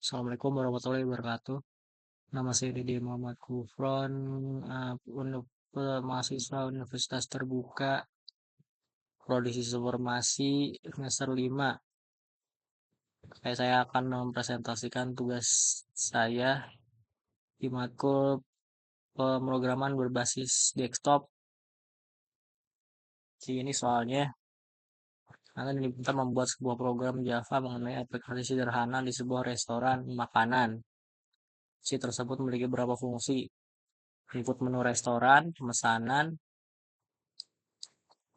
Assalamualaikum warahmatullahi wabarakatuh. Nama saya Dede Muhammad Kufron, mahasiswa Universitas Terbuka, Prodi Sistem Informasi semester 5. Saya akan mempresentasikan tugas saya di matkul pemrograman berbasis desktop. Ini soalnya Anda diminta membuat sebuah program Java mengenai aplikasi sederhana di sebuah restoran makanan. Si tersebut memiliki beberapa fungsi: input menu restoran, pemesanan,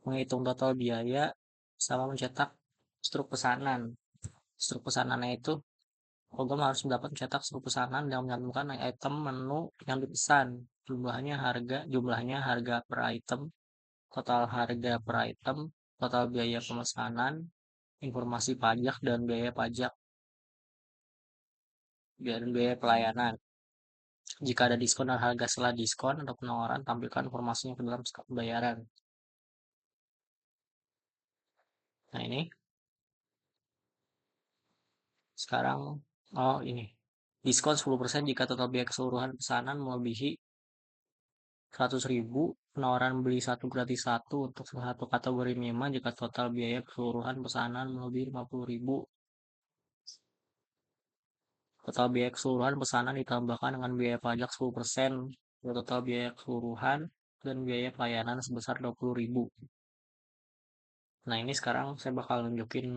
menghitung total biaya, sama mencetak struk pesanan. Struk pesanannya itu program harus mendapat mencetak struk pesanan yang mencantumkan item menu yang dipesan, jumlahnya harga per item, total harga per item, total biaya pemesanan, informasi pajak dan biaya pajak, dan biaya pelayanan. Jika ada diskon dan harga setelah diskon atau penawaran, tampilkan informasinya ke dalam skop pembayaran. Nah ini sekarang, ini diskon 10% jika total biaya keseluruhan pesanan melebihi 100.000, penawaran beli satu gratis satu untuk satu kategori minuman jika total biaya keseluruhan pesanan melebihi 50.000. Total biaya keseluruhan pesanan ditambahkan dengan biaya pajak 10% untuk total biaya keseluruhan dan biaya pelayanan sebesar 20.000. Nah ini sekarang saya bakal nunjukin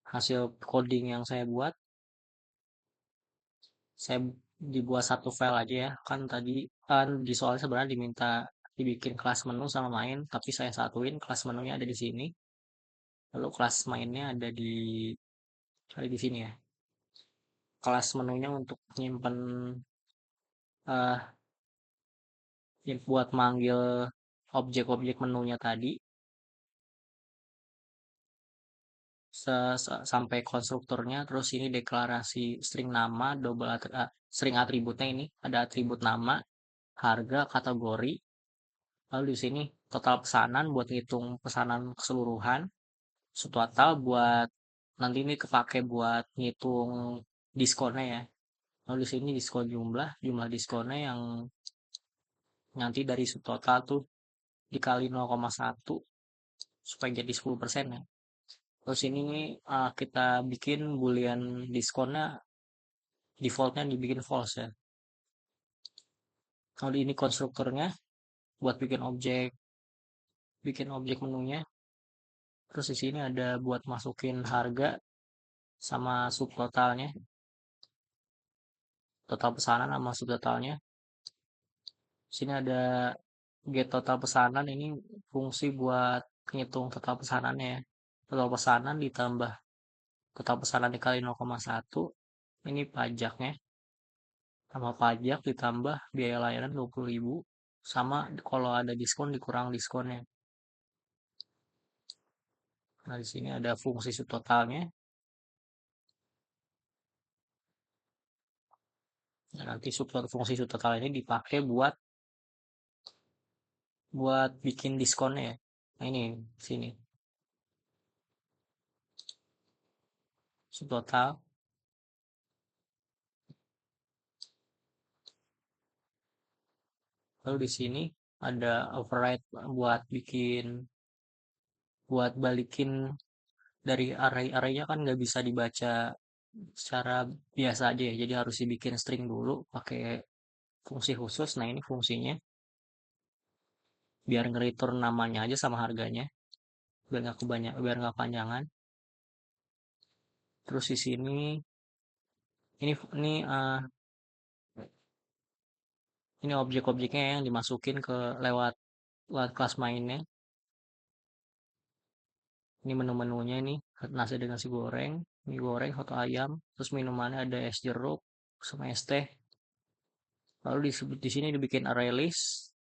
hasil coding yang saya buat. Saya dibuat satu file aja ya, kan tadi kan di soal sebenarnya diminta dibikin kelas menu sama main, tapi saya satuin kelas menunya ada di sini, lalu kelas mainnya ada di sini ya. Kelas menunya untuk nyimpen, eh buat manggil objek-objek menunya tadi sampai konstruktornya, terus ini deklarasi string nama, string atributnya, ini ada atribut nama, harga, kategori. Lalu di sini total pesanan buat ngitung pesanan keseluruhan, subtotal buat nanti ini kepake buat ngitung diskonnya ya. Lalu di sini diskon jumlah diskonnya yang nanti dari subtotal tuh dikali 0,1 supaya jadi 10% ya. Terus ini kita bikin boolean diskonnya, defaultnya dibikin false ya. Kalau ini konstruktornya buat bikin objek menunya. Terus di sini ada buat masukin harga sama subtotalnya, total pesanan sama subtotalnya. Sini ada get total pesanan, ini fungsi buat ngitung total pesanannya ya. Total pesanan ditambah total pesanan dikali 0,1, ini pajaknya, sama pajak ditambah biaya layanan 20.000, sama kalau ada diskon dikurang diskonnya. Nah, di sini ada fungsi subtotalnya. Nah, nanti fungsi subtotal ini dipakai buat bikin diskonnya ya. Nah, ini sini subtotal. Lalu di sini ada override buat balikin dari array-arraynya, kan nggak bisa dibaca secara biasa aja ya. Jadi harus dibikin string dulu pakai fungsi khusus. Nah, ini fungsinya biar nge-return namanya aja sama harganya, biar nggak panjangan. Terus di sini ini ini objek-objeknya yang dimasukin ke lewat lewat kelas mainnya. Ini menu-menunya, ini nasi dengan nasi goreng, mie goreng, soto ayam, terus minumannya ada es jeruk sama es teh. Lalu di sini dibikin array list,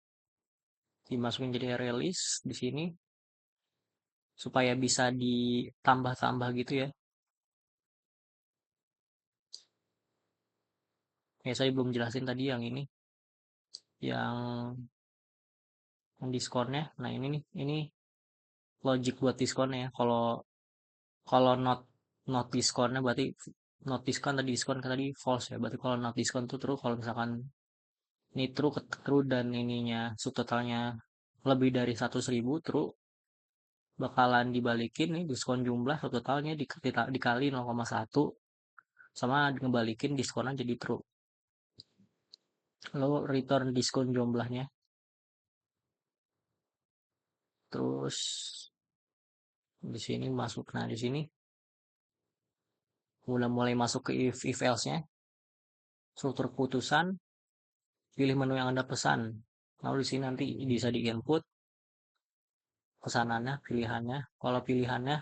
dimasukin jadi array list di sini supaya bisa ditambah-tambah gitu ya. Ya saya belum jelasin tadi yang ini, yang diskonnya. Nah ini nih, ini logic buat diskonnya ya. Kalau kalau not not diskonnya berarti not diskon kan tadi false ya. Berarti kalau not diskon tuh true. Kalau misalkan ini true dan ininya subtotalnya lebih dari 100.000 true, bakalan dibalikin nih diskon jumlah subtotalnya dikali 0,1 sama ngembalikin diskonnya jadi true. Lalu return diskon jumlahnya. Terus di sini masuk, nah di sini mulai masuk ke if else-nya, struktur keputusan, pilih menu yang Anda pesan. Lalu di sini nanti bisa di-input pesanannya, pilihannya. Kalau pilihannya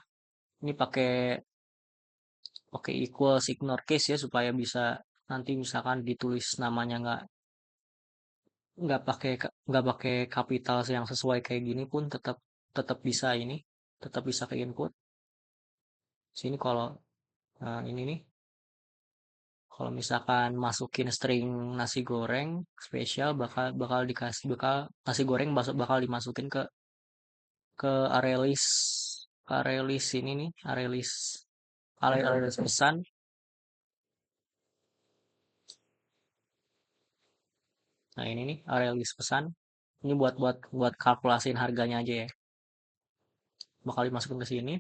ini pakai equals ignore case ya supaya bisa nanti misalkan ditulis namanya nggak pakai kapital yang sesuai kayak gini pun tetap tetap bisa ini tetap bisa ke input. Sini kalau ini nih kalau misalkan masukin string nasi goreng spesial bakal bakal dikasih bakal nasi goreng bakal dimasukin ke area list ini nih area list pesan. Nah ini nih area list pesan ini buat kalkulasiin harganya aja ya, bakal dimasukin ke sini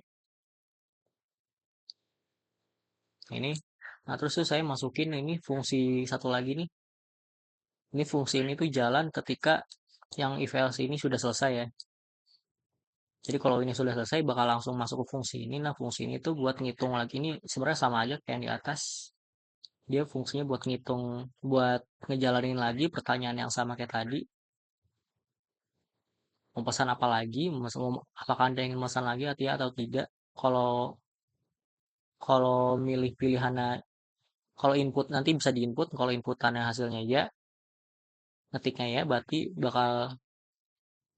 ini. Nah terus tuh saya masukin ini fungsi satu lagi nih, ini fungsi ini tuh jalan ketika yang if else ini sudah selesai ya. Jadi kalau ini sudah selesai bakal langsung masuk ke fungsi ini. Nah fungsi ini tuh buat ngitung lagi, ini sebenarnya sama aja kayak yang di atas. Dia fungsinya buat ngitung, buat ngejalanin lagi pertanyaan yang sama kayak tadi. Mau pesan apa lagi? Apakah Anda ingin pesan lagi atau tidak? Kalau kalau milih pilihannya, kalau input nanti bisa diinput. Kalau inputannya hasilnya ya, ketiknya ya, berarti bakal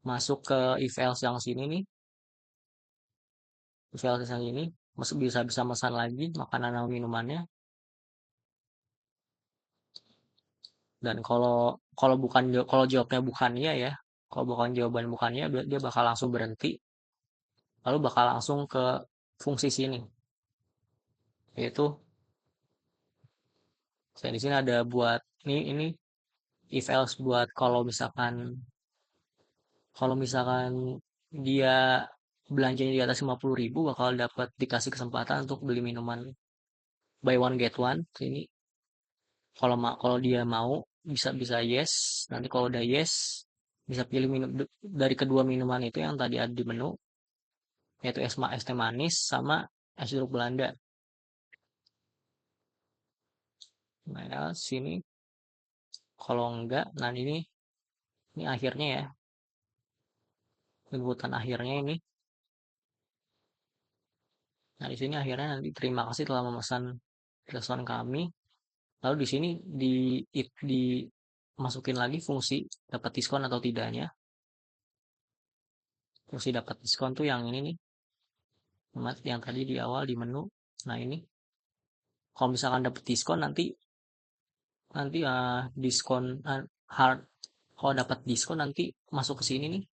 masuk ke if else yang sini nih. If else yang ini, masuk bisa bisa pesan lagi makanan atau minumannya. Dan kalau kalau jawabnya bukan iya ya, kalau bukan jawaban bukan iya, dia bakal langsung berhenti, lalu bakal langsung ke fungsi sini, yaitu saya di sini ada buat ini if else buat kalau misalkan dia belanjanya di atas 50.000 bakal dapat dikasih kesempatan untuk beli minuman buy one get one sini. Kalau dia mau bisa bisa yes, nanti kalau udah yes bisa pilih minum dari kedua minuman itu yang tadi ada di menu, yaitu es teh manis sama es jeruk Belanda. Nah ya, sini kalau enggak, nah ini akhirnya ya, inputan akhirnya ini. Nah di sini akhirnya nanti terima kasih telah memesan restoran kami. Lalu di sini di masukin lagi fungsi dapat diskon atau tidaknya. Fungsi dapat diskon tuh yang ini nih, yang tadi di awal di menu. Nah ini kalau misalkan dapat diskon nanti nanti diskon hard kalau dapat diskon nanti masuk ke sini nih,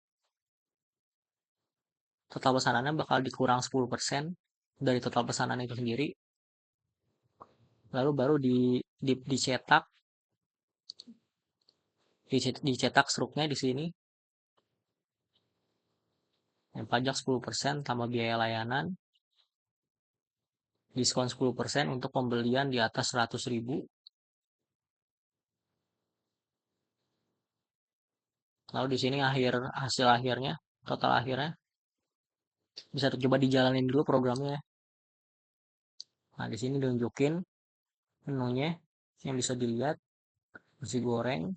total pesanannya bakal dikurang 10% dari total pesanan itu sendiri, lalu baru dicetak dicetak struknya di sini, yang pajak 10% tambah biaya layanan, diskon 10% untuk pembelian di atas 100.000. Lalu di sini hasil akhirnya, total akhirnya bisa coba dijalanin dulu programnya. Nah di sini ditunjukin menunya yang bisa dilihat, nasi goreng,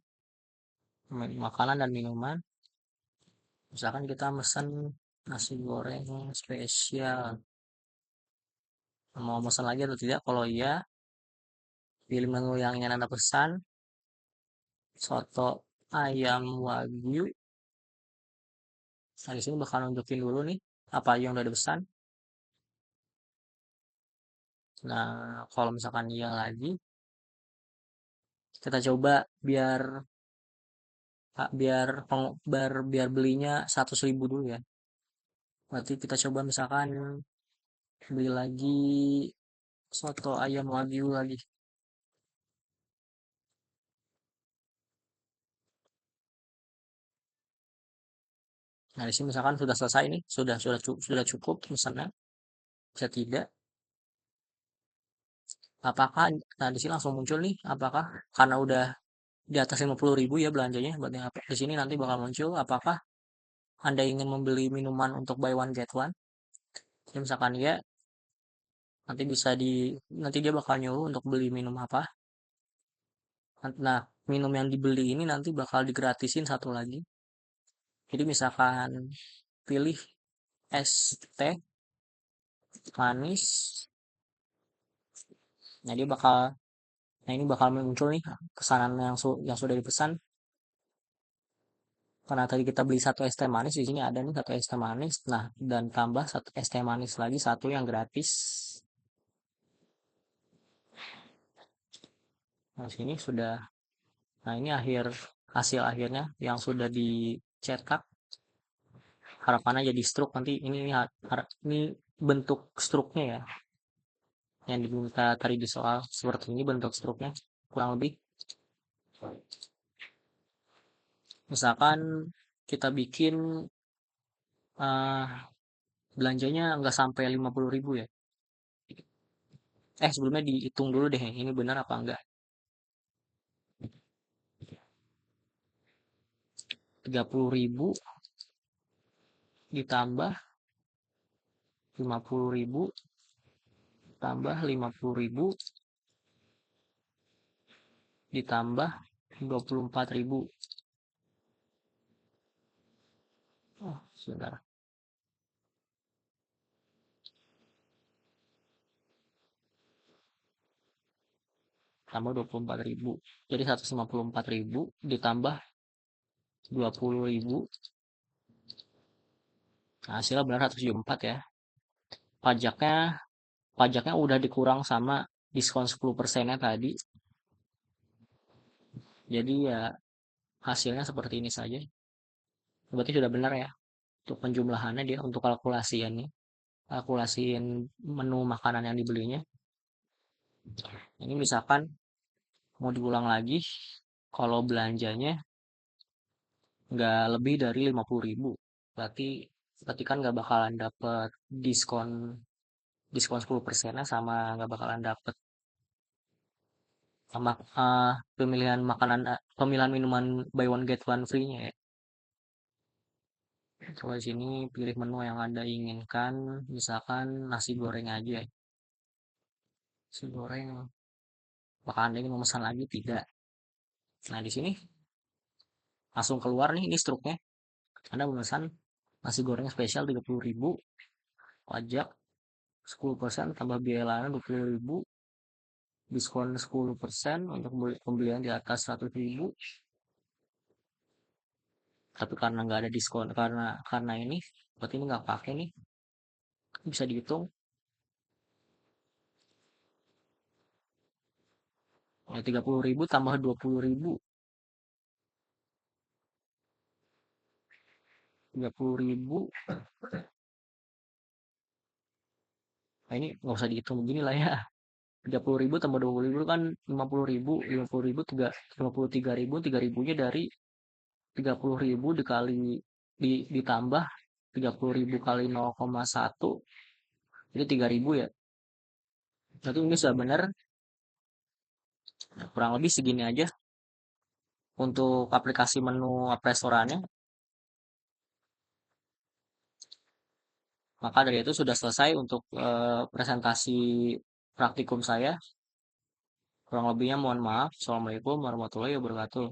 makanan dan minuman. Misalkan kita mesen nasi goreng spesial, mau pesan lagi atau tidak? Kalau iya, pilih menu yang ingin Anda pesan, soto ayam wagyu. Nah, di sini bakal nunjukin dulu nih apa aja yang udah dipesan. Nah, kalau misalkan iya lagi, kita coba biar biar belinya 100.000 dulu ya. Berarti kita coba misalkan beli lagi Soto ayam wagyu lagi. Nah, di sini misalkan sudah selesai nih, sudah cukup misalnya, bisa tidak. Apakah nah di sini langsung muncul nih, apakah karena udah di atas 50.000 ya belanjanya, berarti di sini nanti bakal muncul apakah Anda ingin membeli minuman untuk buy one get one. Jadi misalkan ya, nanti bisa nanti dia bakal nyuruh untuk beli minum apa. Nah, minum yang dibeli ini nanti bakal digratisin satu lagi. Jadi misalkan pilih es teh manis, nah dia bakal, nah ini bakal muncul nih pesanan yang sudah dipesan. Karena tadi kita beli satu es teh manis, di sini ada nih satu es teh manis. Nah, dan tambah satu es teh manis lagi, satu yang gratis. Nah, sini sudah, nah ini hasil akhirnya yang sudah dicetak. Harapannya jadi struk nanti ini bentuk struknya ya. Yang diminta tadi di soal seperti ini bentuk struknya kurang lebih. Misalkan kita bikin eh, belanjanya nggak sampai 50.000 ya. Sebelumnya dihitung dulu deh, ini benar apa enggak. 30.000 ditambah 50.000 tambah 50.000 ditambah 24.000. Oh, sebentar. Tambah 24.000. Jadi 154.000 ditambah 20.000. Nah, hasilnya benar 174 ya. Pajaknya pajaknya udah dikurang sama diskon 10%-nya tadi. Jadi ya hasilnya seperti ini saja. Berarti sudah benar ya untuk penjumlahannya dia untuk kalkulasiannya. Kalkulasiin menu makanan yang dibelinya. Ini misalkan mau diulang lagi, kalau belanjanya nggak lebih dari 50.000, berarti berarti kan nggak bakalan dapet diskon diskon 10%-nya, sama nggak bakalan dapet sama pemilihan minuman buy one get one free-nya ya. Coba di sini pilih menu yang Anda inginkan, misalkan nasi goreng aja ya. Nasi goreng, apakah Anda ingin memesan lagi? Tidak. Nah, di sini langsung keluar nih, ini struknya. Anda memesan nasi goreng spesial 30.000, pajak 10% tambah biaya layanan 20.000, diskon 10% untuk pembelian di atas 100.000. Tapi karena nggak ada diskon, karena ini berarti ini nggak pakai nih, bisa dihitung ya. 30.000 tambah 20.000, 30.000. Nah, ini nggak usah dihitung begini lah ya. 30.000 tambah 20.000 kan 50.000, 50.000 53.000, 3.000-nya dari 30.000 ditambah 30.000 kali 0,1, jadi 3.000 ya. Berarti ini sudah benar. Kurang lebih segini aja untuk aplikasi menu restorannya. Maka dari itu sudah selesai untuk presentasi praktikum saya. Kurang lebihnya mohon maaf. Assalamualaikum warahmatullahi wabarakatuh.